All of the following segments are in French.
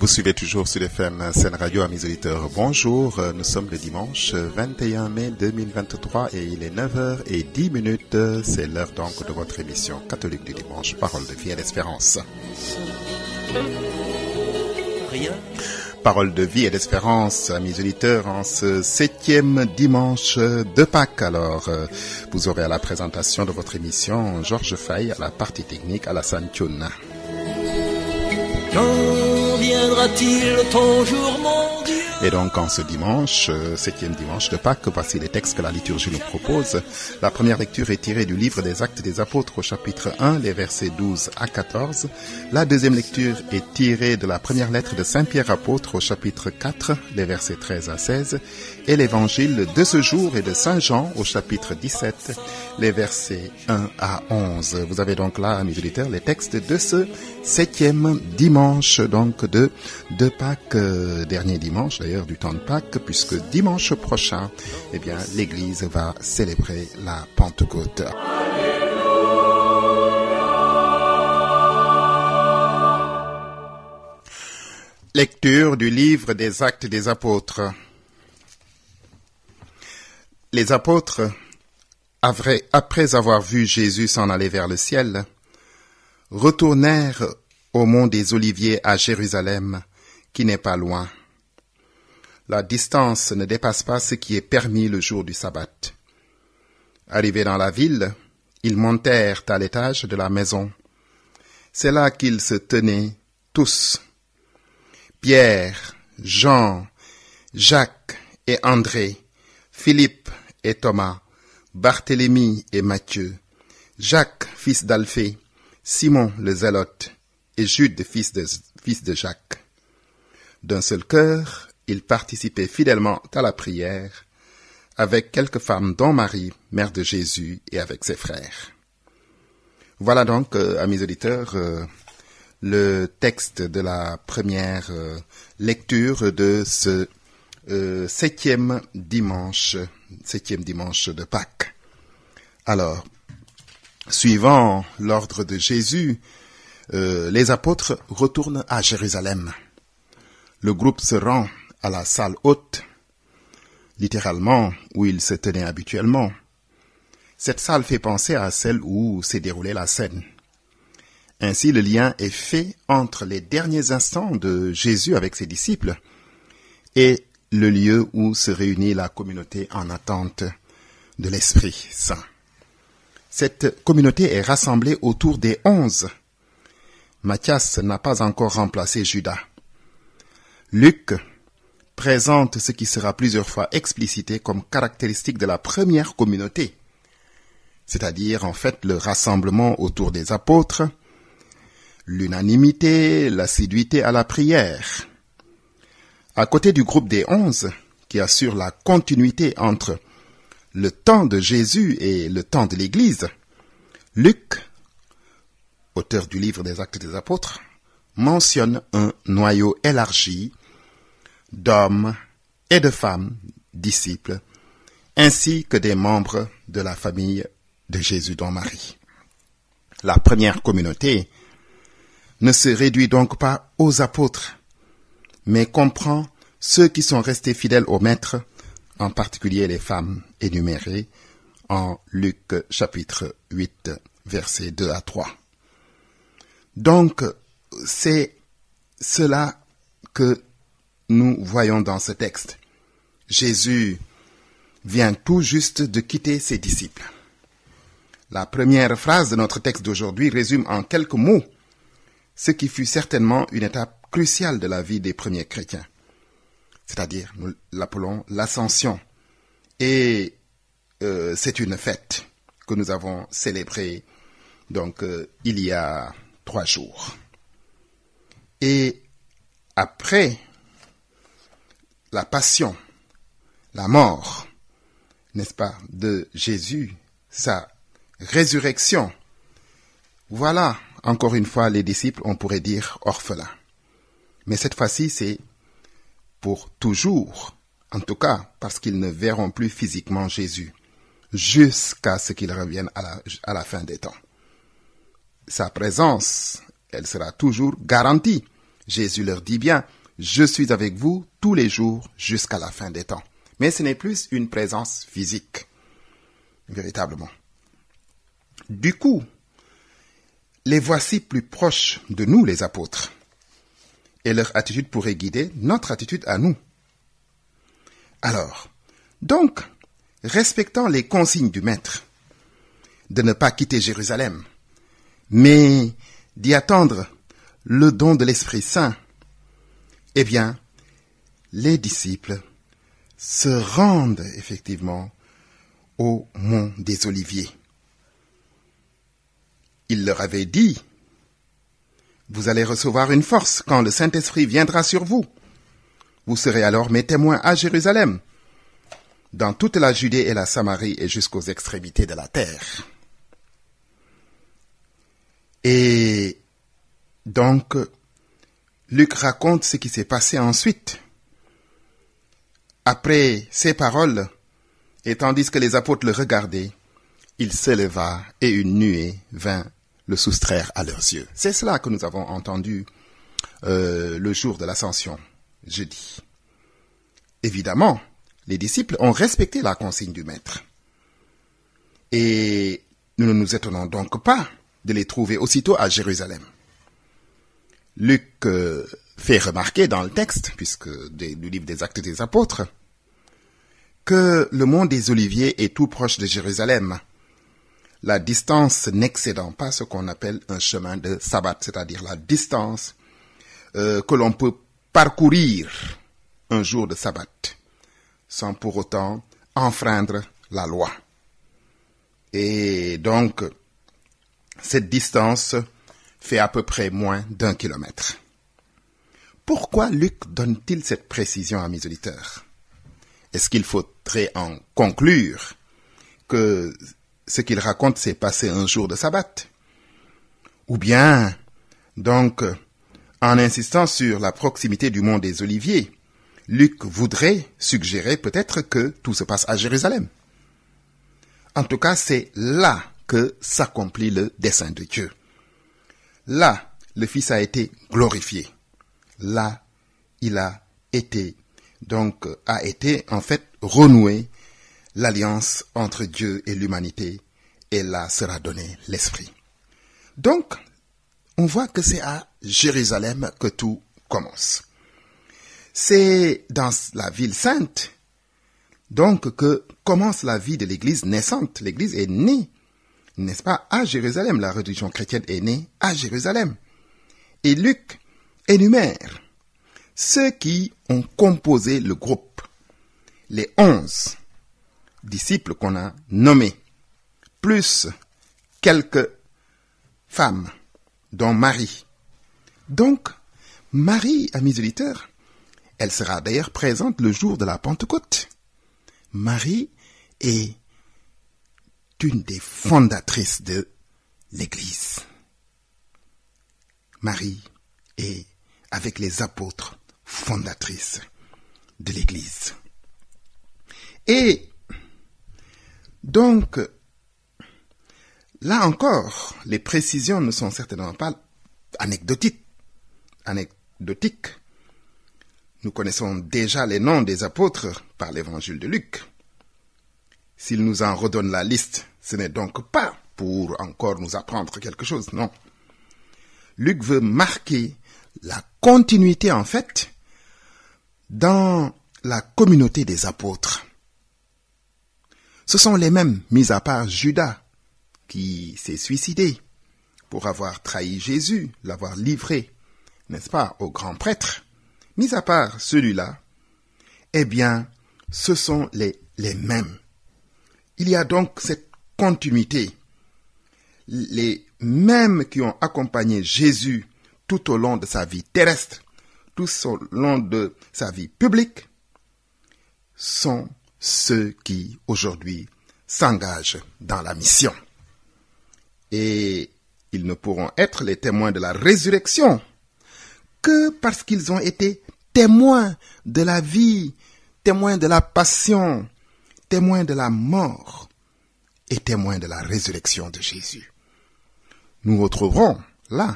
Vous suivez toujours sur FM Sen Radio, amis auditeurs. Bonjour, nous sommes le dimanche 21 mai 2023 et il est 9h10. C'est l'heure donc de votre émission catholique du dimanche, Parole de vie et d'espérance. Parole de vie et d'espérance, amis auditeurs, en ce 7e dimanche de Pâques. Alors, vous aurez à la présentation de votre émission Georges Faye, à la partie technique Alassane Thioune. Quand viendra-t-il ton jour, mon Dieu? Et donc, en ce dimanche, 7e dimanche de Pâques, voici les textes que la liturgie nous propose. La première lecture est tirée du livre des Actes des Apôtres au chapitre 1, les versets 12 à 14. La deuxième lecture est tirée de la première lettre de Saint Pierre apôtre au chapitre 4, les versets 13 à 16. Et l'évangile de ce jour est de Saint Jean au chapitre 17, les versets 1 à 11. Vous avez donc là, amis auditeurs, les textes de ce 7e dimanche donc de Pâques, dernier dimanche d'ailleurs du temps de Pâques, puisque dimanche prochain, eh bien, l'Église va célébrer la Pentecôte. Lecture du livre des Actes des Apôtres. Les apôtres, après avoir vu Jésus s'en aller vers le ciel, retournèrent au mont des Oliviers à Jérusalem, qui n'est pas loin. La distance ne dépasse pas ce qui est permis le jour du sabbat. Arrivés dans la ville, ils montèrent à l'étage de la maison. C'est là qu'ils se tenaient tous. Pierre, Jean, Jacques et André, Philippe et Thomas, Barthélemy et Matthieu, Jacques, fils d'Alphée, Simon le Zélote et Jude, fils de Jacques. D'un seul cœur, ils participaient fidèlement à la prière, avec quelques femmes dont Marie, mère de Jésus, et avec ses frères. Voilà donc, amis auditeurs, le texte de la première lecture de ce 7e dimanche de Pâques. Alors, suivant l'ordre de Jésus, les apôtres retournent à Jérusalem. Le groupe se rend à la salle haute, littéralement où ils se tenaient habituellement. Cette salle fait penser à celle où s'est déroulée la scène. Ainsi, le lien est fait entre les derniers instants de Jésus avec ses disciples et le lieu où se réunit la communauté en attente de l'Esprit Saint. Cette communauté est rassemblée autour des 11. Matthias n'a pas encore remplacé Judas. Luc présente ce qui sera plusieurs fois explicité comme caractéristique de la première communauté, c'est-à-dire en fait le rassemblement autour des apôtres, l'unanimité, l'assiduité à la prière. À côté du groupe des 11, qui assure la continuité entre le temps de Jésus et le temps de l'Église, Luc, auteur du livre des Actes des Apôtres, mentionne un noyau élargi d'hommes et de femmes, disciples, ainsi que des membres de la famille de Jésus dont Marie. La première communauté ne se réduit donc pas aux apôtres, mais comprend ceux qui sont restés fidèles au Maître, en particulier les femmes énumérées en Luc chapitre 8, versets 2 à 3. Donc, c'est cela que nous voyons dans ce texte. Jésus vient tout juste de quitter ses disciples. La première phrase de notre texte d'aujourd'hui résume en quelques mots ce qui fut certainement une étape cruciale de la vie des premiers chrétiens. C'est-à-dire, nous l'appelons l'Ascension. Et c'est une fête que nous avons célébrée donc il y a 3 jours. Et après la passion, la mort, n'est-ce pas, de Jésus, sa résurrection, voilà, encore une fois, les disciples, on pourrait dire, orphelins. Mais cette fois-ci, c'est pour toujours, en tout cas, parce qu'ils ne verront plus physiquement Jésus, jusqu'à ce qu'il revienne à la fin des temps. Sa présence, elle sera toujours garantie Jésus leur dit bien, je suis avec vous tous les jours jusqu'à la fin des temps. Mais ce n'est plus une présence physique, véritablement. Du coup, les voici plus proches de nous, les apôtres. Et leur attitude pourrait guider notre attitude à nous. Alors, donc, respectant les consignes du Maître, de ne pas quitter Jérusalem, mais d'y attendre le don de l'Esprit Saint, eh bien, les disciples se rendent effectivement au mont des Oliviers. Il leur avait dit, vous allez recevoir une force quand le Saint-Esprit viendra sur vous. Vous serez alors mes témoins à Jérusalem, dans toute la Judée et la Samarie et jusqu'aux extrémités de la terre. Et donc, Luc raconte ce qui s'est passé ensuite. Après ces paroles, et tandis que les apôtres le regardaient, il se leva et une nuée vint le soustraire à leurs yeux. C'est cela que nous avons entendu le jour de l'Ascension, jeudi. Évidemment, les disciples ont respecté la consigne du Maître. Et nous ne nous étonnons donc pas de les trouver aussitôt à Jérusalem. Luc fait remarquer dans le texte, puisque du livre des Actes des Apôtres, que le mont des Oliviers est tout proche de Jérusalem, la distance n'excédant pas ce qu'on appelle un chemin de sabbat, c'est-à-dire la distance que l'on peut parcourir un jour de sabbat, sans pour autant enfreindre la loi. Et donc, cette distance fait à peu près moins d'1 kilomètre. Pourquoi Luc donne-t-il cette précision à mes auditeurs? Est-ce qu'il faudrait en conclure que ce qu'il raconte s'est passé un jour de sabbat? Ou bien, donc, en insistant sur la proximité du mont des Oliviers, Luc voudrait suggérer peut-être que tout se passe à Jérusalem. En tout cas, c'est là que s'accomplit le dessein de Dieu. Là, le Fils a été glorifié. Là, il a été en fait renoué l'alliance entre Dieu et l'humanité, et là sera donné l'Esprit. Donc, on voit que c'est à Jérusalem que tout commence. C'est dans la ville sainte, donc, que commence la vie de l'Église naissante. L'Église est née, n'est-ce pas, à Jérusalem. La religion chrétienne est née à Jérusalem. Et Luc énumère ceux qui ont composé le groupe, les 11 disciples qu'on a nommés, plus quelques femmes, dont Marie. Donc, Marie, amis auditeurs, elle sera d'ailleurs présente le jour de la Pentecôte. Marie est une des fondatrices de l'Église. Marie est, avec les apôtres, fondatrice de l'Église. Et donc, là encore, les précisions ne sont certainement pas anecdotiques. Nous connaissons déjà les noms des apôtres par l'évangile de Luc. S'il nous en redonne la liste, ce n'est donc pas pour encore nous apprendre quelque chose, non. Luc veut marquer la continuité, en fait, dans la communauté des apôtres. Ce sont les mêmes, mis à part Judas, qui s'est suicidé pour avoir trahi Jésus, l'avoir livré, n'est-ce pas, au grand prêtre. Mis à part celui-là, eh bien, ce sont les mêmes. Il y a donc cette continuité. Les mêmes qui ont accompagné Jésus tout au long de sa vie terrestre, tout au long de sa vie publique, sont ceux qui, aujourd'hui, s'engagent dans la mission. Et ils ne pourront être les témoins de la résurrection que parce qu'ils ont été témoins de la vie, témoins de la passion, témoins de la mort et témoins de la résurrection de Jésus. Nous retrouverons là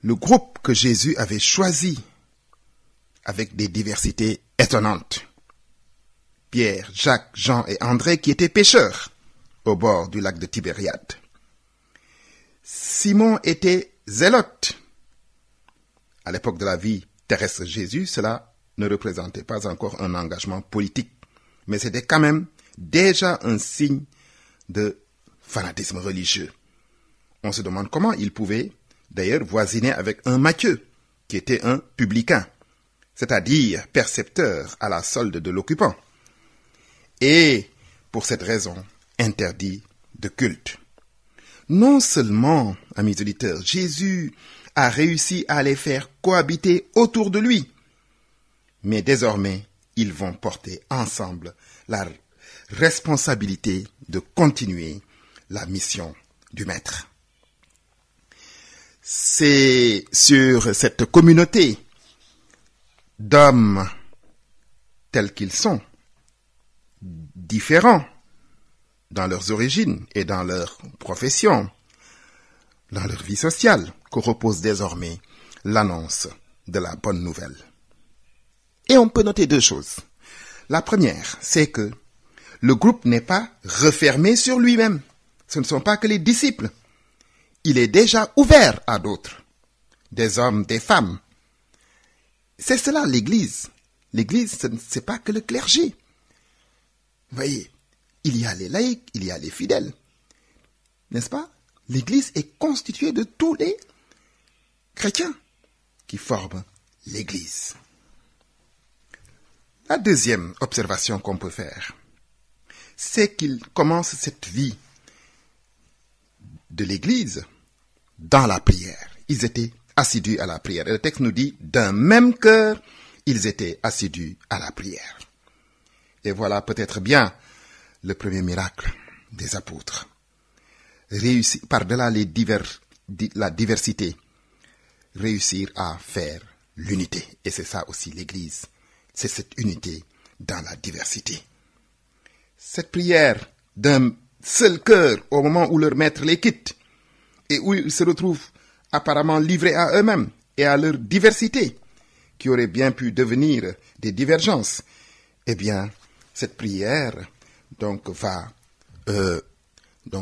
le groupe que Jésus avait choisi avec des diversités étonnantes. Pierre, Jacques, Jean et André qui étaient pêcheurs au bord du lac de Tibériade. Simon était zélote. À l'époque de la vie terrestre de Jésus, cela ne représentait pas encore un engagement politique, mais c'était quand même déjà un signe de fanatisme religieux. On se demande comment il pouvait d'ailleurs voisiner avec un Matthieu, qui était un publicain, c'est-à-dire percepteur à la solde de l'occupant, et pour cette raison interdit de culte. Non seulement, amis auditeurs, Jésus a réussi à les faire cohabiter autour de lui, mais désormais, ils vont porter ensemble la responsabilité de continuer la mission du Maître. C'est sur cette communauté d'hommes tels qu'ils sont, différents dans leurs origines et dans leur profession, dans leur vie sociale, que repose désormais l'annonce de la bonne nouvelle. Et on peut noter deux choses. La première, c'est que le groupe n'est pas refermé sur lui-même. Ce ne sont pas que les disciples. Il est déjà ouvert à d'autres, des hommes, des femmes. C'est cela l'Église. L'Église, ce n'est pas que le clergé. Vous voyez, il y a les laïcs, il y a les fidèles. N'est-ce pas? L'Église est constituée de tous les chrétiens qui forment l'Église. La deuxième observation qu'on peut faire, c'est qu'ils commencent cette vie de l'Église dans la prière. Ils étaient assidus à la prière. Et le texte nous dit, d'un même cœur, ils étaient assidus à la prière. Et voilà peut-être bien le premier miracle des apôtres. Réussir, par-delà la diversité, réussir à faire l'unité. Et c'est ça aussi l'Église. C'est cette unité dans la diversité. Cette prière d'un seul cœur au moment où leur maître les quitte et où ils se retrouvent apparemment livrés à eux-mêmes et à leur diversité, qui aurait bien pu devenir des divergences, eh bien, cette prière va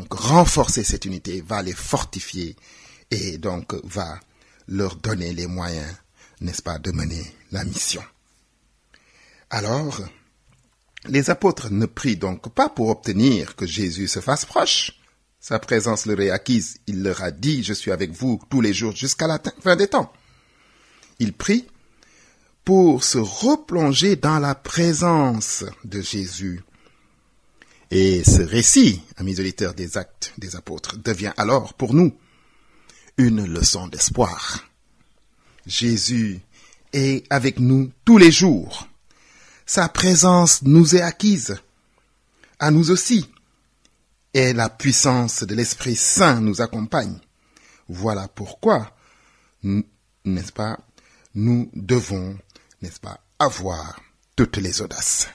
renforcer cette unité, va les fortifier et donc va leur donner les moyens, n'est-ce pas, de mener la mission. Alors, les apôtres ne prient donc pas pour obtenir que Jésus se fasse proche. Sa présence leur est acquise. Il leur a dit, je suis avec vous tous les jours jusqu'à la fin des temps. Ils prient pour se replonger dans la présence de Jésus. Et ce récit, amis auditeurs des Actes des Apôtres, devient alors pour nous une leçon d'espoir. Jésus est avec nous tous les jours. Sa présence nous est acquise, à nous aussi, et la puissance de l'Esprit Saint nous accompagne. Voilà pourquoi, n'est-ce pas, nous devons, n'est-ce pas, avoir toutes les audaces.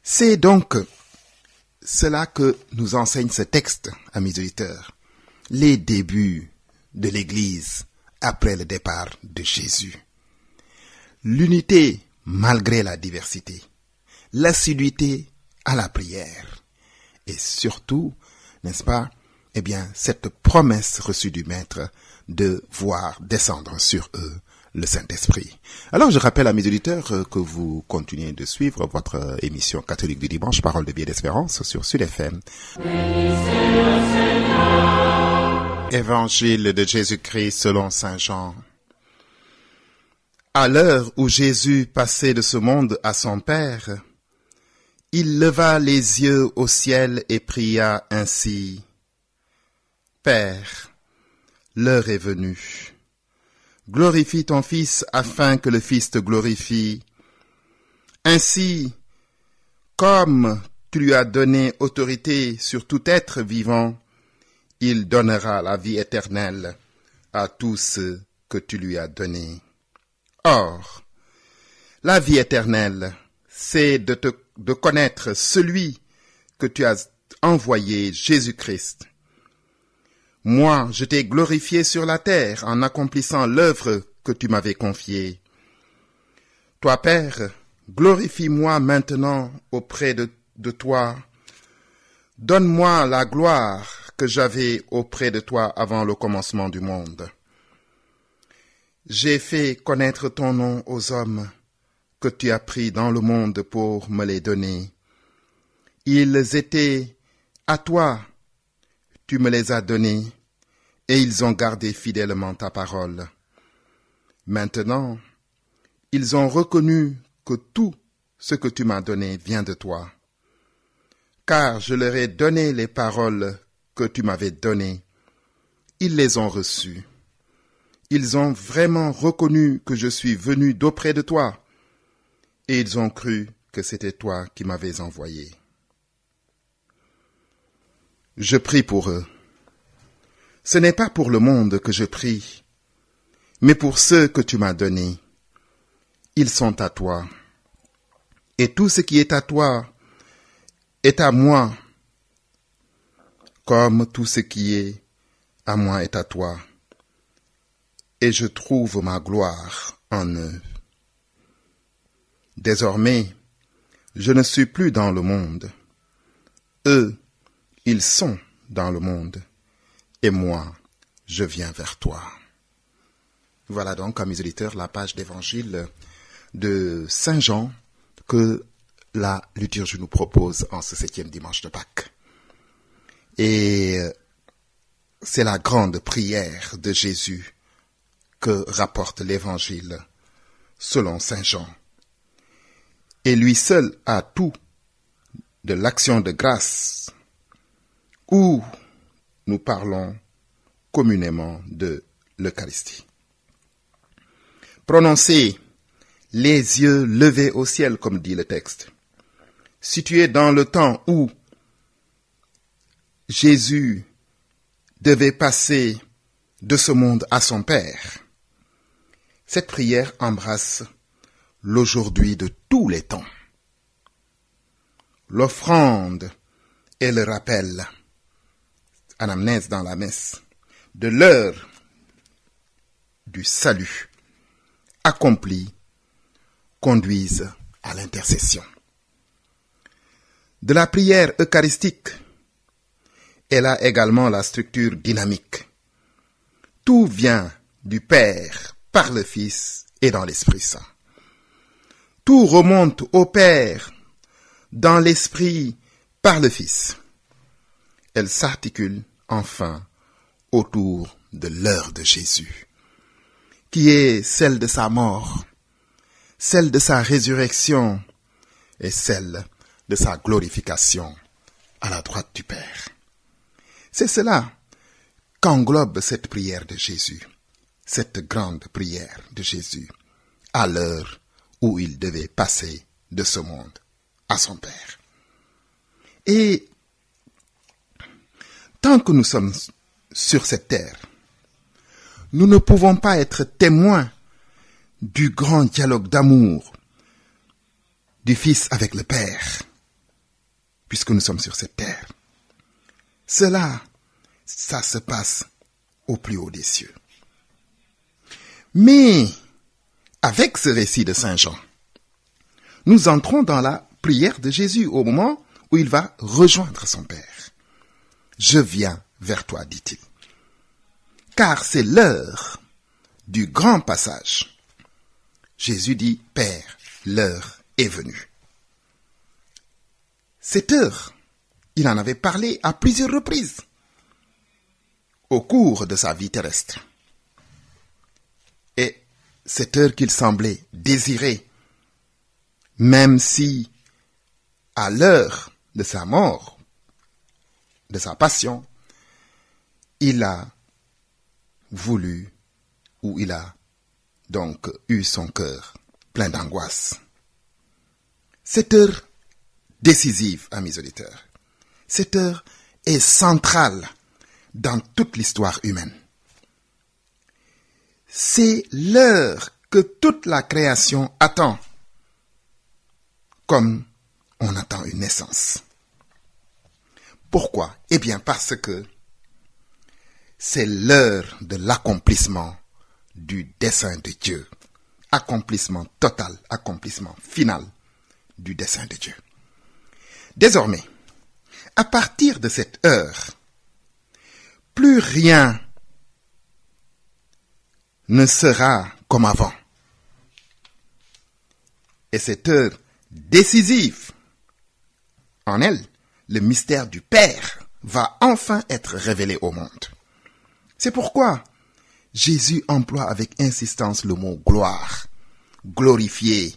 C'est donc cela que nous enseigne ce texte, amis auditeurs, les débuts de l'Église après le départ de Jésus. L'unité malgré la diversité, l'assiduité à la prière, et surtout, n'est-ce pas, eh bien, cette promesse reçue du Maître de voir descendre sur eux le Saint-Esprit. Alors, je rappelle à mes auditeurs que vous continuez de suivre votre émission catholique du dimanche, Parole de vie et d'espérance, sur Sud FM. Évangile de Jésus-Christ selon Saint Jean. À l'heure où Jésus passait de ce monde à son Père, il leva les yeux au ciel et pria ainsi. Père, l'heure est venue. Glorifie ton Fils afin que le Fils te glorifie. Ainsi, comme tu lui as donné autorité sur tout être vivant, il donnera la vie éternelle à tous ceux que tu lui as donnés. Or, la vie éternelle, c'est de connaître celui que tu as envoyé, Jésus-Christ. Moi, je t'ai glorifié sur la terre en accomplissant l'œuvre que tu m'avais confiée. Toi, Père, glorifie-moi maintenant auprès de toi. Donne-moi la gloire que j'avais auprès de toi avant le commencement du monde. J'ai fait connaître ton nom aux hommes que tu as pris dans le monde pour me les donner. Ils étaient à toi, tu me les as donnés, et ils ont gardé fidèlement ta parole. Maintenant, ils ont reconnu que tout ce que tu m'as donné vient de toi. Car je leur ai donné les paroles que tu m'avais données. Ils les ont reçues. Ils ont vraiment reconnu que je suis venu d'auprès de toi, et ils ont cru que c'était toi qui m'avais envoyé. Je prie pour eux. Ce n'est pas pour le monde que je prie, mais pour ceux que tu m'as donnés. Ils sont à toi. Et tout ce qui est à toi est à moi, comme tout ce qui est à moi est à toi. Et je trouve ma gloire en eux. Désormais, je ne suis plus dans le monde. Eux, ils sont dans le monde. Et moi, je viens vers toi. Voilà donc, amis auditeurs, la page d'évangile de Saint Jean que la liturgie nous propose en ce 7e dimanche de Pâques. Et c'est la grande prière de Jésus que rapporte l'évangile selon Saint Jean. Et lui seul a tout de l'action de grâce où nous parlons communément de l'Eucharistie. Prononcez les yeux levés au ciel, comme dit le texte. Situé dans le temps où Jésus devait passer de ce monde à son Père, cette prière embrasse l'aujourd'hui de tous les temps. L'offrande est le rappel, anamnèse dans la messe, de l'heure du salut accompli conduisent à l'intercession. De la prière eucharistique, elle a également la structure dynamique. Tout vient du Père par le Fils et dans l'Esprit Saint. Tout remonte au Père dans l'Esprit par le Fils. Elle s'articule enfin autour de l'heure de Jésus, qui est celle de sa mort, celle de sa résurrection et celle de sa glorification à la droite du Père. C'est cela qu'englobe cette prière de Jésus, cette grande prière de Jésus, à l'heure où il devait passer de ce monde à son Père. Et tant que nous sommes sur cette terre, nous ne pouvons pas être témoins du grand dialogue d'amour du Fils avec le Père, puisque nous sommes sur cette terre. Cela, ça se passe au plus haut des cieux. Mais, avec ce récit de Saint Jean, nous entrons dans la prière de Jésus au moment où il va rejoindre son Père. Je viens vers toi, dit-il. Car c'est l'heure du grand passage. Jésus dit, Père, l'heure est venue. Cette heure, il en avait parlé à plusieurs reprises au cours de sa vie terrestre. Et cette heure qu'il semblait désirer, même si à l'heure de sa mort, de sa passion, il a voulu, ou il a donc eu son cœur plein d'angoisse. Cette heure décisive, amis auditeurs, cette heure est centrale dans toute l'histoire humaine. C'est l'heure que toute la création attend, comme on attend une naissance. Pourquoi? Eh bien parce que c'est l'heure de l'accomplissement du dessein de Dieu. Accomplissement total, accomplissement final du dessein de Dieu. Désormais, à partir de cette heure, plus rien ne sera comme avant. Et cette heure décisive, en elle, le mystère du Père va enfin être révélé au monde. C'est pourquoi Jésus emploie avec insistance le mot gloire, glorifier.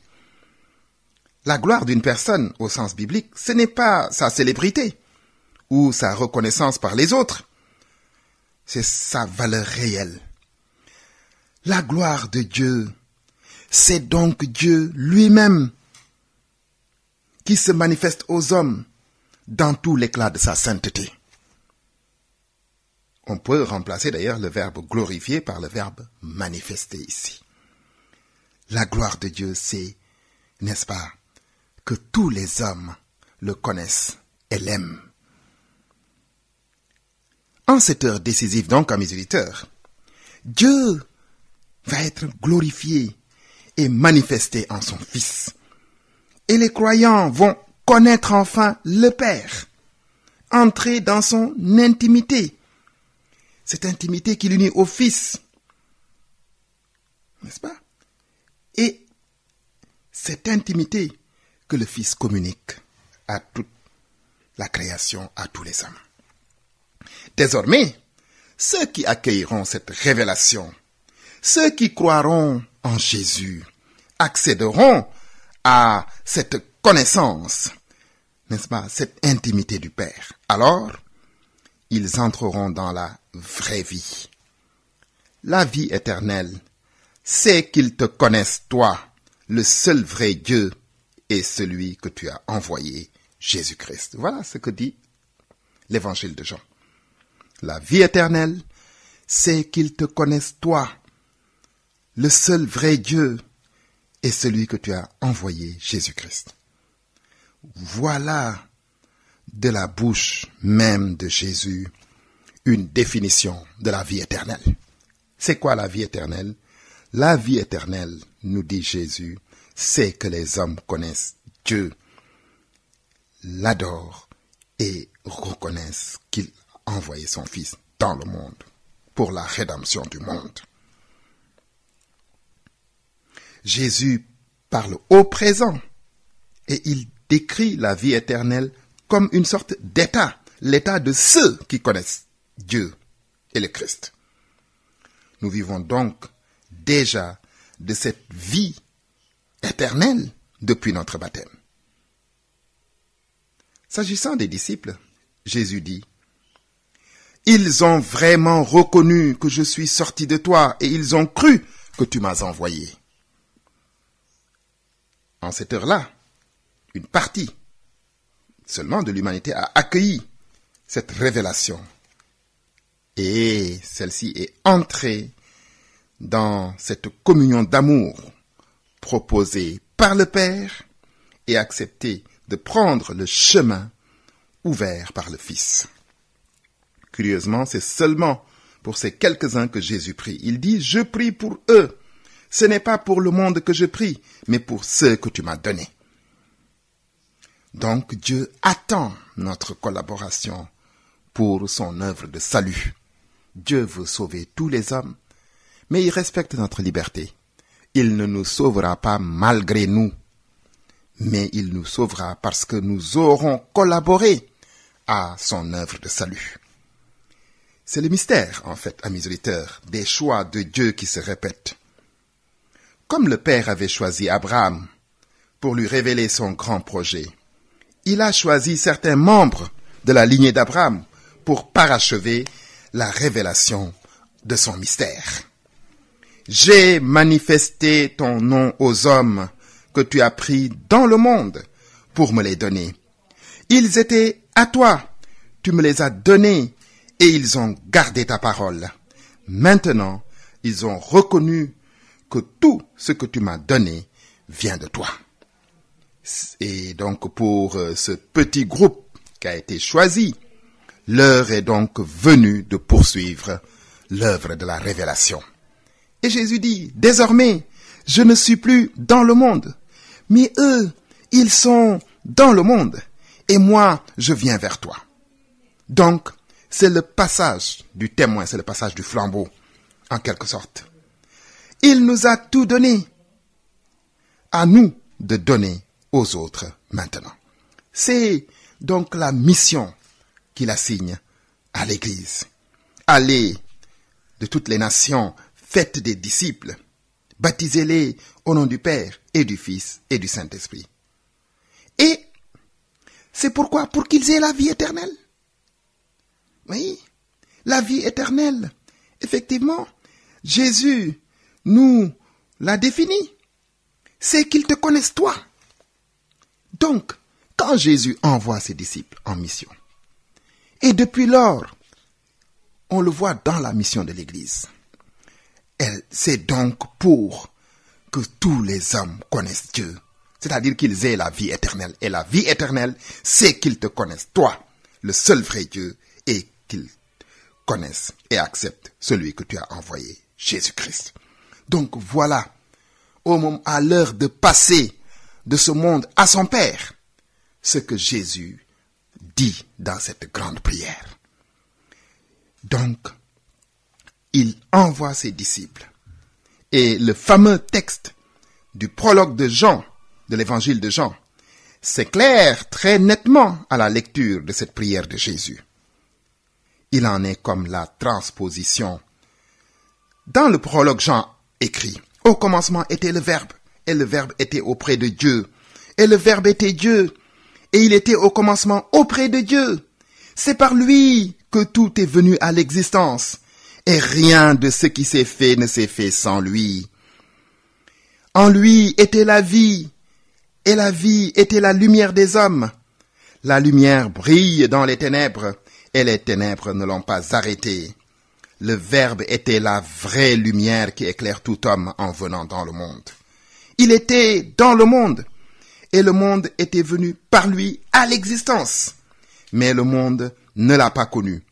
La gloire d'une personne, au sens biblique, ce n'est pas sa célébrité ou sa reconnaissance par les autres. C'est sa valeur réelle. La gloire de Dieu, c'est donc Dieu lui-même qui se manifeste aux hommes dans tout l'éclat de sa sainteté. On peut remplacer d'ailleurs le verbe glorifier par le verbe manifester ici. La gloire de Dieu, c'est, n'est-ce pas, que tous les hommes le connaissent et l'aiment. En cette heure décisive donc, amis auditeurs, Dieu va être glorifié et manifesté en son Fils. Et les croyants vont connaître enfin le Père, entrer dans son intimité, cette intimité qui l'unit au Fils, n'est-ce pas? Et cette intimité que le Fils communique à toute la création, à tous les hommes. Désormais, ceux qui accueilleront cette révélation, ceux qui croiront en Jésus, accéderont à cette connaissance, n'est-ce pas, cette intimité du Père. Alors, ils entreront dans la vraie vie. La vie éternelle, c'est qu'ils te connaissent, toi, le seul vrai Dieu et celui que tu as envoyé, Jésus-Christ. Voilà ce que dit l'évangile de Jean. La vie éternelle, c'est qu'ils te connaissent, toi, le seul vrai Dieu et celui que tu as envoyé, Jésus-Christ. Voilà de la bouche même de Jésus une définition de la vie éternelle. C'est quoi la vie éternelle? La vie éternelle, nous dit Jésus, c'est que les hommes connaissent Dieu, l'adorent et reconnaissent qu'il a envoyé son Fils dans le monde pour la rédemption du monde. Jésus parle au présent et il décrit la vie éternelle comme une sorte d'état, l'état de ceux qui connaissent Dieu et le Christ. Nous vivons donc déjà de cette vie éternelle depuis notre baptême. S'agissant des disciples, Jésus dit, « Ils ont vraiment reconnu que je suis sorti de toi et ils ont cru que tu m'as envoyé. » En cette heure-là, une partie seulement de l'humanité a accueilli cette révélation. Et celle-ci est entrée dans cette communion d'amour proposée par le Père et acceptée de prendre le chemin ouvert par le Fils. Curieusement, c'est seulement pour ces quelques-uns que Jésus prie. Il dit, « Je prie pour eux. Ce n'est pas pour le monde que je prie, mais pour ceux que tu m'as donnés. » Donc Dieu attend notre collaboration pour son œuvre de salut. Dieu veut sauver tous les hommes, mais il respecte notre liberté. Il ne nous sauvera pas malgré nous, mais il nous sauvera parce que nous aurons collaboré à son œuvre de salut. C'est le mystère, en fait, amis auditeurs, des choix de Dieu qui se répètent. Comme le Père avait choisi Abraham pour lui révéler son grand projet, il a choisi certains membres de la lignée d'Abraham pour parachever la révélation de son mystère. J'ai manifesté ton nom aux hommes que tu as pris dans le monde pour me les donner. Ils étaient à toi, tu me les as donnés et ils ont gardé ta parole. Maintenant, ils ont reconnu que tout ce que tu m'as donné vient de toi. Et donc pour ce petit groupe qui a été choisi, l'heure est donc venue de poursuivre l'œuvre de la révélation. Et Jésus dit, désormais, je ne suis plus dans le monde, mais eux, ils sont dans le monde, et moi, je viens vers toi. Donc, c'est le passage du témoin, c'est le passage du flambeau, en quelque sorte. Il nous a tout donné, à nous de donner aux autres maintenant. C'est donc la mission qu'il assigne à l'Église. Allez de toutes les nations, faites des disciples, baptisez-les au nom du Père et du Fils et du Saint-Esprit. Et c'est pourquoi? Pour qu'ils aient la vie éternelle. Oui, la vie éternelle. Effectivement, Jésus nous l'a défini. C'est qu'ils te connaissent toi. Donc, quand Jésus envoie ses disciples en mission, et depuis lors, on le voit dans la mission de l'Église, c'est donc pour que tous les hommes connaissent Dieu, c'est-à-dire qu'ils aient la vie éternelle. Et la vie éternelle, c'est qu'ils te connaissent, toi, le seul vrai Dieu, et qu'ils connaissent et acceptent celui que tu as envoyé, Jésus-Christ. Donc voilà, à l'heure de passer de ce monde à son Père, ce que Jésus dit dans cette grande prière. Donc, il envoie ses disciples. Et le fameux texte du prologue de Jean, de l'évangile de Jean, s'éclaire très nettement à la lecture de cette prière de Jésus. Il en est comme la transposition. Dans le prologue, Jean écrit, « Au commencement était le Verbe, et le Verbe était auprès de Dieu, et le Verbe était Dieu, et il était au commencement auprès de Dieu. C'est par lui que tout est venu à l'existence, et rien de ce qui s'est fait ne s'est fait sans lui. En lui était la vie, et la vie était la lumière des hommes. La lumière brille dans les ténèbres, et les ténèbres ne l'ont pas arrêtée. Le Verbe était la vraie lumière qui éclaire tout homme en venant dans le monde. Il était dans le monde, et le monde était venu par lui à l'existence. Mais le monde ne l'a pas connu.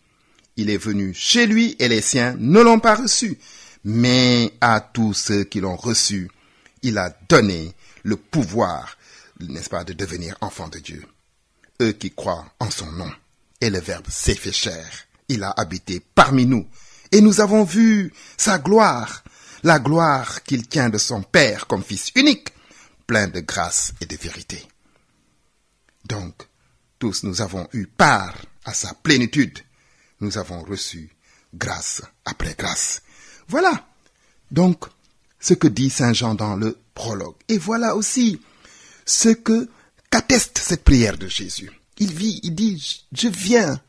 Il est venu chez lui et les siens ne l'ont pas reçu. Mais à tous ceux qui l'ont reçu, il a donné le pouvoir, n'est-ce pas, de devenir enfants de Dieu. Eux qui croient en son nom. Et le Verbe s'est fait chair. Il a habité parmi nous. Et nous avons vu sa gloire, la gloire qu'il tient de son Père comme Fils unique, plein de grâce et de vérité. Donc, tous nous avons eu part à sa plénitude. Nous avons reçu grâce après grâce. Voilà donc ce que dit Saint Jean dans le prologue. Et voilà aussi ce qu'atteste cette prière de Jésus. Il dit, je viens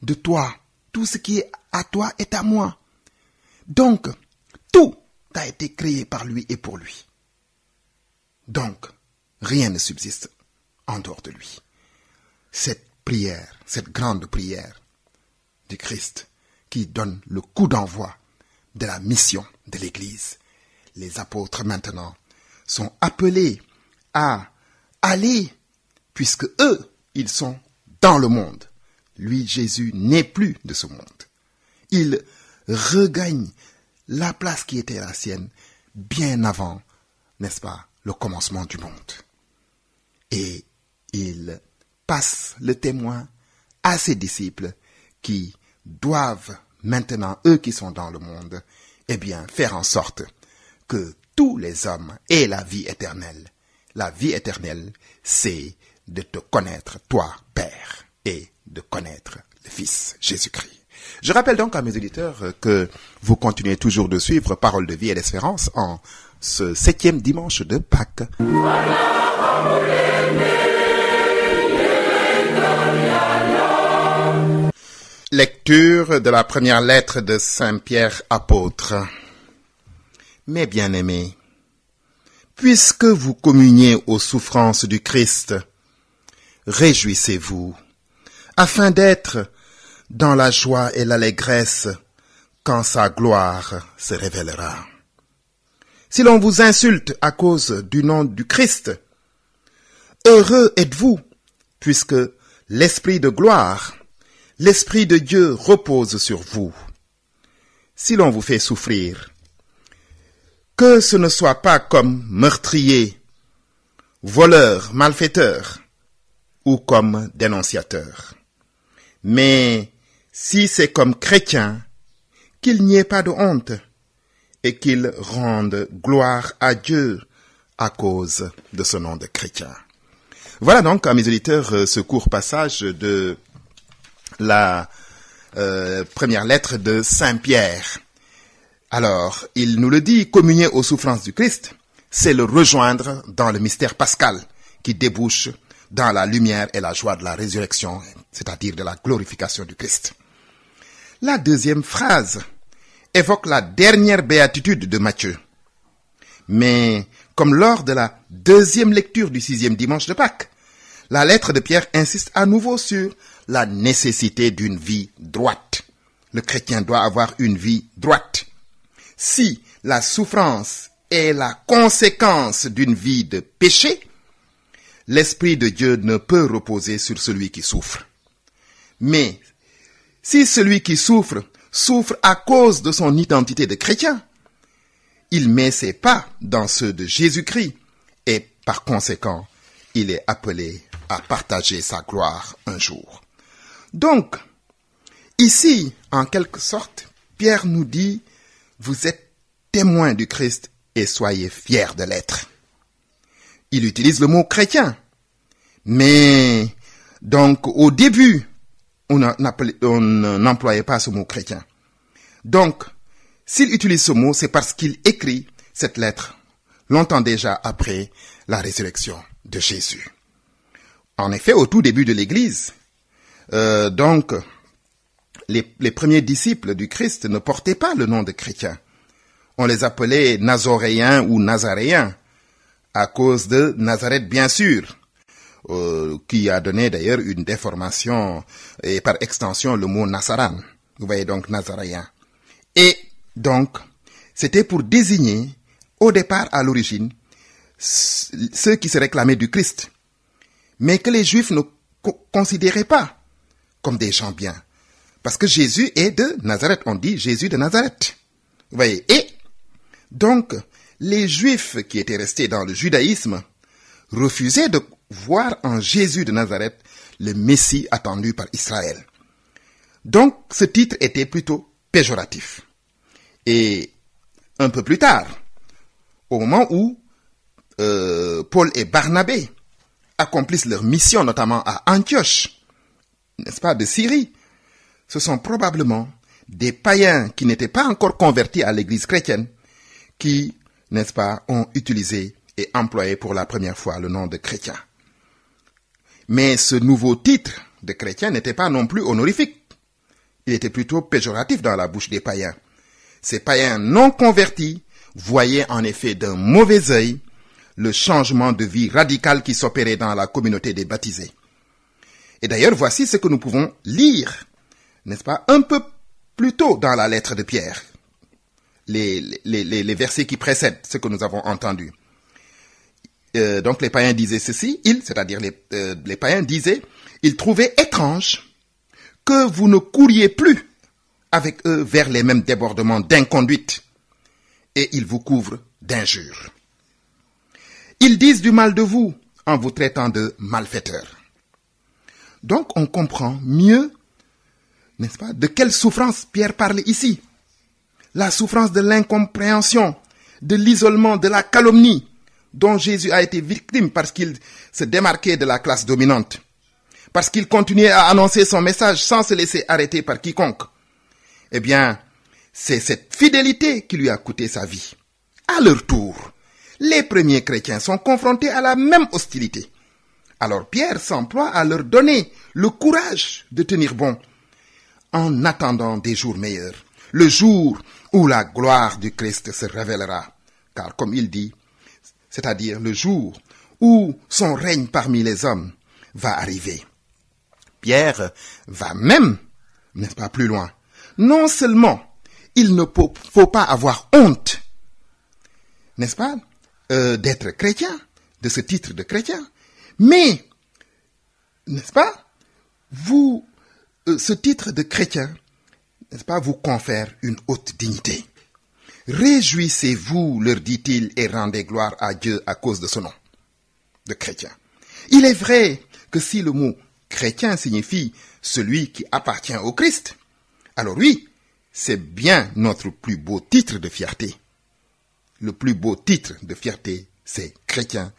de toi. Tout ce qui est à toi est à moi. Donc, tout a été créé par lui et pour lui. Donc, rien ne subsiste en dehors de lui. Cette prière, cette grande prière du Christ qui donne le coup d'envoi de la mission de l'Église. Les apôtres maintenant sont appelés à aller, puisque eux, ils sont dans le monde. Lui, Jésus, n'est plus de ce monde. Il regagne la place qui était la sienne bien avant, n'est-ce pas, le commencement du monde. Et il passe le témoin à ses disciples qui doivent maintenant, eux qui sont dans le monde, eh bien, faire en sorte que tous les hommes aient la vie éternelle. La vie éternelle, c'est de te connaître, toi, Père, et de connaître le Fils, Jésus-Christ. Je rappelle donc à mes auditeurs que vous continuez toujours de suivre Parole de vie et d'espérance en ce 7e dimanche de Pâques. Lecture de la première lettre de Saint Pierre apôtre. Mes bien-aimés, puisque vous communiez aux souffrances du Christ, réjouissez-vous, afin d'être dans la joie et l'allégresse quand sa gloire se révélera. Si l'on vous insulte à cause du nom du Christ, heureux êtes-vous, puisque l'Esprit de gloire, l'Esprit de Dieu repose sur vous. si l'on vous fait souffrir, que ce ne soit pas comme meurtrier, voleur, malfaiteur, ou comme dénonciateur. Mais si c'est comme chrétien, qu'il n'y ait pas de honte et qu'il rende gloire à Dieu à cause de ce nom de chrétien. Voilà donc, à mes auditeurs, ce court passage de la première lettre de Saint Pierre. Alors, il nous le dit, communier aux souffrances du Christ, c'est le rejoindre dans le mystère pascal qui débouche dans la lumière et la joie de la résurrection, c'est-à-dire de la glorification du Christ. La deuxième phrase évoque la dernière béatitude de Matthieu. Mais, comme lors de la deuxième lecture du 6e dimanche de Pâques, la lettre de Pierre insiste à nouveau sur la nécessité d'une vie droite. Le chrétien doit avoir une vie droite. Si la souffrance est la conséquence d'une vie de péché, l'Esprit de Dieu ne peut reposer sur celui qui souffre. Mais, si celui qui souffre à cause de son identité de chrétien, il met ses pas dans ceux de Jésus-Christ et, par conséquent, il est appelé à partager sa gloire un jour. Donc, ici, en quelque sorte, Pierre nous dit, vous êtes témoins du Christ et soyez fiers de l'être. Il utilise le mot chrétien. Mais, donc, au début, on n'employait pas ce mot chrétien. Donc, s'il utilise ce mot, c'est parce qu'il écrit cette lettre longtemps déjà après la résurrection de Jésus. En effet, au tout début de l'Église, les premiers disciples du Christ ne portaient pas le nom de chrétien. On les appelait nazoréens ou nazaréens, à cause de Nazareth, bien sûr, qui a donné d'ailleurs une déformation, et par extension le mot nazaran. Vous voyez donc nazaréen. Et donc, c'était pour désigner, au départ, à l'origine, ceux qui se réclamaient du Christ, mais que les Juifs ne considéraient pas comme des gens bien. Parce que Jésus est de Nazareth. On dit Jésus de Nazareth. Vous voyez. Et donc, les Juifs qui étaient restés dans le judaïsme refusaient de voir en Jésus de Nazareth le Messie attendu par Israël. Donc, ce titre était plutôt péjoratif. Et un peu plus tard, au moment où Paul et Barnabé accomplissent leur mission, notamment à Antioche, n'est-ce pas, de Syrie, ce sont probablement des païens qui n'étaient pas encore convertis à l'église chrétienne qui, n'est-ce pas, ont utilisé et employé pour la première fois le nom de chrétien. Mais ce nouveau titre de chrétien n'était pas non plus honorifique. Il était plutôt péjoratif dans la bouche des païens. Ces païens non convertis voyaient en effet d'un mauvais œil le changement de vie radical qui s'opérait dans la communauté des baptisés. Et d'ailleurs, voici ce que nous pouvons lire, n'est-ce pas, un peu plus tôt dans la lettre de Pierre. Les versets qui précèdent ce que nous avons entendu. Donc les païens disaient ceci, c'est-à-dire les païens disaient, ils trouvaient étrange que vous ne couriez plus avec eux vers les mêmes débordements d'inconduite, et ils vous couvrent d'injures. Ils disent du mal de vous en vous traitant de malfaiteurs. Donc on comprend mieux, n'est-ce pas, de quelle souffrance Pierre parle ici. La souffrance de l'incompréhension, de l'isolement, de la calomnie dont Jésus a été victime parce qu'il se démarquait de la classe dominante, parce qu'il continuait à annoncer son message sans se laisser arrêter par quiconque. Eh bien, c'est cette fidélité qui lui a coûté sa vie. À leur tour, les premiers chrétiens sont confrontés à la même hostilité. Alors Pierre s'emploie à leur donner le courage de tenir bon en attendant des jours meilleurs, le jour où la gloire du Christ se révélera. Car comme il dit, c'est-à-dire le jour où son règne parmi les hommes va arriver. Pierre va même, n'est-ce pas, plus loin. Non seulement il ne faut pas avoir honte, n'est-ce pas, d'être chrétien, de ce titre de chrétien, mais, n'est-ce pas, ce titre de chrétien n'est-ce pas, vous confère une haute dignité. Réjouissez-vous, leur dit-il, et rendez gloire à Dieu à cause de ce nom de chrétien. Il est vrai que si le mot chrétien signifie celui qui appartient au Christ, alors oui, c'est bien notre plus beau titre de fierté. Le plus beau titre de fierté, c'est chrétien,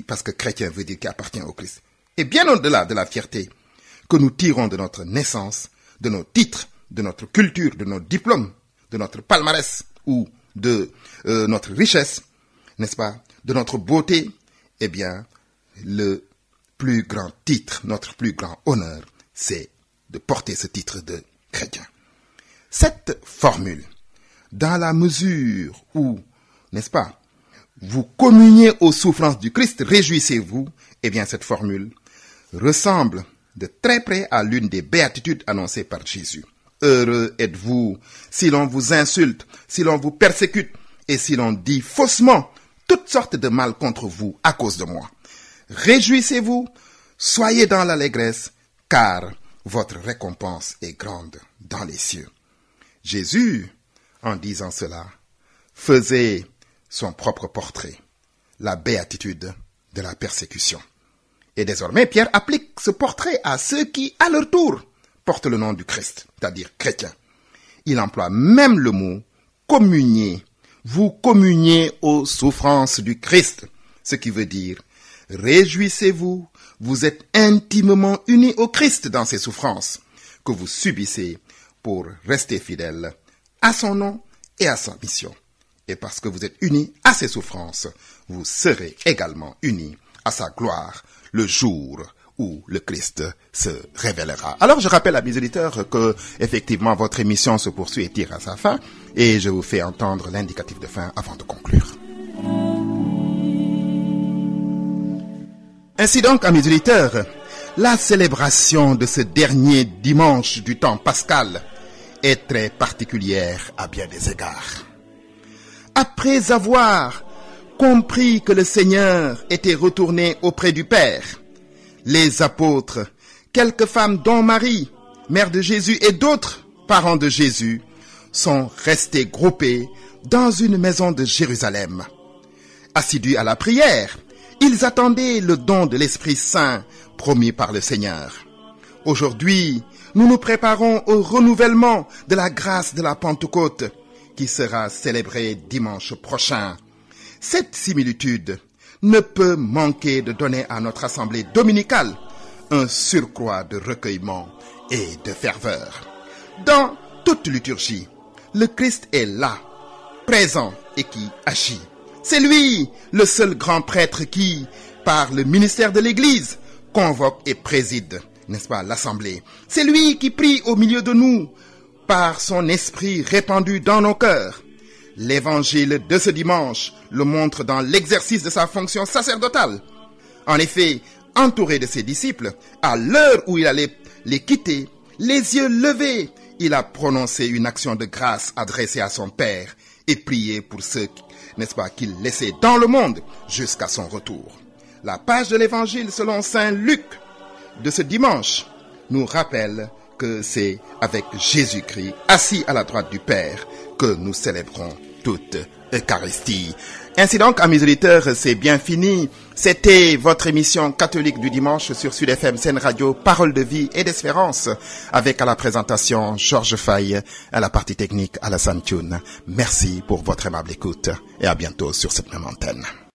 parce que chrétien veut dire qui appartient au Christ. Et bien au-delà de la fierté que nous tirons de notre naissance, de nos titres, de notre culture, de nos diplômes, de notre palmarès ou de notre richesse, n'est-ce pas, de notre beauté, eh bien, le plus grand titre, notre plus grand honneur, c'est de porter ce titre de chrétien. Cette formule, dans la mesure où, n'est-ce pas, vous communiez aux souffrances du Christ, réjouissez-vous, eh bien, cette formule ressemble de très près à l'une des béatitudes annoncées par Jésus. Heureux êtes-vous si l'on vous insulte, si l'on vous persécute et si l'on dit faussement toutes sortes de mal contre vous à cause de moi. Réjouissez-vous, soyez dans l'allégresse, car votre récompense est grande dans les cieux. Jésus, en disant cela, faisait son propre portrait, la béatitude de la persécution. Et désormais, Pierre applique ce portrait à ceux qui, à leur tour, portent le nom du Christ, c'est-à-dire chrétien. Il emploie même le mot communier. Vous communiez aux souffrances du Christ, ce qui veut dire réjouissez-vous, vous êtes intimement unis au Christ dans ses souffrances que vous subissez pour rester fidèle à son nom et à sa mission. Et parce que vous êtes unis à ses souffrances, vous serez également unis à sa gloire le jour où le Christ se révélera. Alors je rappelle à mes auditeurs que effectivement votre émission se poursuit et tire à sa fin, et je vous fais entendre l'indicatif de fin avant de conclure. Ainsi donc, amis auditeurs, la célébration de ce dernier dimanche du temps pascal est très particulière à bien des égards. Après avoir compris que le Seigneur était retourné auprès du Père, les apôtres, quelques femmes dont Marie, mère de Jésus, et d'autres parents de Jésus, sont restés groupés dans une maison de Jérusalem. Assidus à la prière, ils attendaient le don de l'Esprit Saint promis par le Seigneur. Aujourd'hui, nous nous préparons au renouvellement de la grâce de la Pentecôte qui sera célébrée dimanche prochain. Cette similitude ne peut manquer de donner à notre assemblée dominicale un surcroît de recueillement et de ferveur. Dans toute liturgie, le Christ est là, présent et qui agit. C'est lui, le seul grand prêtre qui, par le ministère de l'Église, convoque et préside, n'est-ce pas, l'assemblée. C'est lui qui prie au milieu de nous, par son esprit répandu dans nos cœurs. L'évangile de ce dimanche le montre dans l'exercice de sa fonction sacerdotale. En effet, entouré de ses disciples, à l'heure où il allait les quitter, les yeux levés, il a prononcé une action de grâce adressée à son Père et prié pour ceux, n'est-ce pas, qu'il laissait dans le monde jusqu'à son retour. La page de l'évangile selon saint Luc de ce dimanche nous rappelle que c'est avec Jésus-Christ assis à la droite du Père que nous célébrons toute Eucharistie. Ainsi donc, amis auditeurs, c'est bien fini. C'était votre émission catholique du dimanche sur Sud FM Sen Radio, Parole de vie et d'espérance, avec à la présentation Georges Faye, à la partie technique Alassane Thioune. Merci pour votre aimable écoute et à bientôt sur cette même antenne.